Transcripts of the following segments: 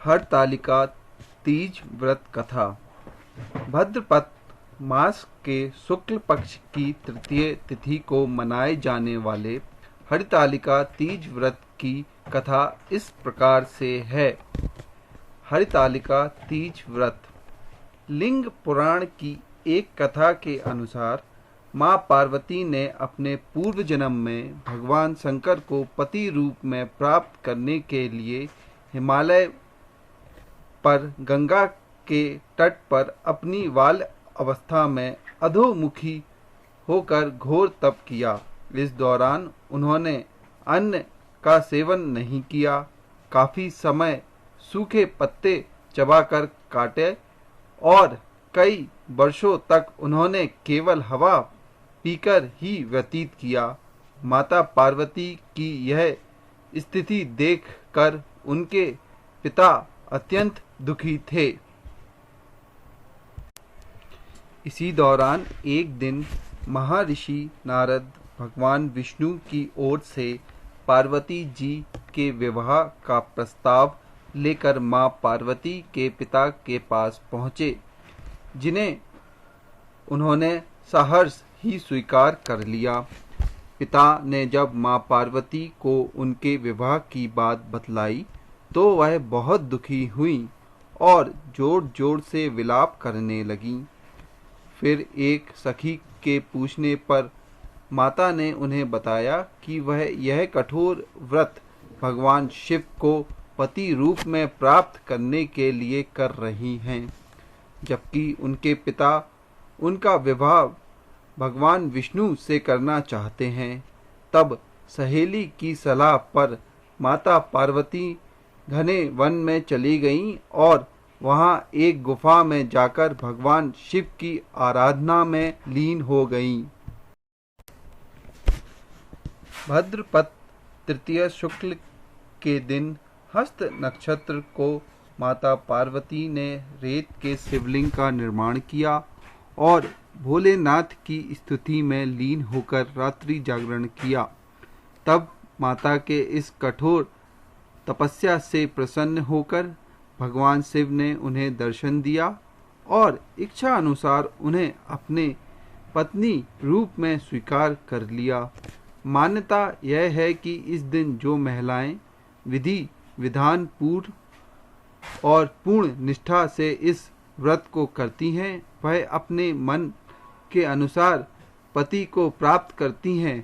हरतालिका तीज व्रत कथा। भाद्रपद मास के शुक्ल पक्ष की तृतीय तिथि को मनाए जाने वाले हरतालिका तीज व्रत की कथा इस प्रकार से है। हरतालिका तीज व्रत। लिंग पुराण की एक कथा के अनुसार माँ पार्वती ने अपने पूर्व जन्म में भगवान शंकर को पति रूप में प्राप्त करने के लिए हिमालय पर गंगा के तट पर अपनी बाल अवस्था में अधोमुखी होकर घोर तप किया। इस दौरान उन्होंने अन्न का सेवन नहीं किया। काफी समय सूखे पत्ते चबाकर काटे और कई वर्षों तक उन्होंने केवल हवा पीकर ही व्यतीत किया। माता पार्वती की यह स्थिति देखकर उनके पिता अत्यंत दुखी थे। इसी दौरान एक दिन महर्षि नारद भगवान विष्णु की ओर से पार्वती जी के विवाह का प्रस्ताव लेकर मां पार्वती के पिता के पास पहुँचे, जिन्हें उन्होंने सहर्ष ही स्वीकार कर लिया। पिता ने जब मां पार्वती को उनके विवाह की बात बतलाई तो वह बहुत दुखी हुई और जोर जोर से विलाप करने लगीं। फिर एक सखी के पूछने पर माता ने उन्हें बताया कि वह यह कठोर व्रत भगवान शिव को पति रूप में प्राप्त करने के लिए कर रही हैं, जबकि उनके पिता उनका विवाह भगवान विष्णु से करना चाहते हैं। तब सहेली की सलाह पर माता पार्वती घने वन में चली गईं और वहां एक गुफा में जाकर भगवान शिव की आराधना में लीन हो गईं। भाद्रपद तृतीय शुक्ल के दिन हस्त नक्षत्र को माता पार्वती ने रेत के शिवलिंग का निर्माण किया और भोलेनाथ की स्तुति में लीन होकर रात्रि जागरण किया। तब माता के इस कठोर तपस्या से प्रसन्न होकर भगवान शिव ने उन्हें दर्शन दिया और इच्छा अनुसार उन्हें अपने पत्नी रूप में स्वीकार कर लिया। मान्यता यह है कि इस दिन जो महिलाएं विधि विधान पूर्व और पूर्ण निष्ठा से इस व्रत को करती हैं, वह अपने मन के अनुसार पति को प्राप्त करती हैं।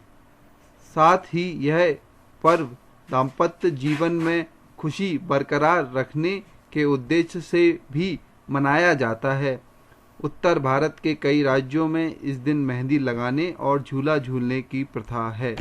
साथ ही यह पर्व दाम्पत्य जीवन में खुशी बरकरार रखने के उद्देश्य से भी मनाया जाता है। उत्तर भारत के कई राज्यों में इस दिन मेहंदी लगाने और झूला झूलने की प्रथा है।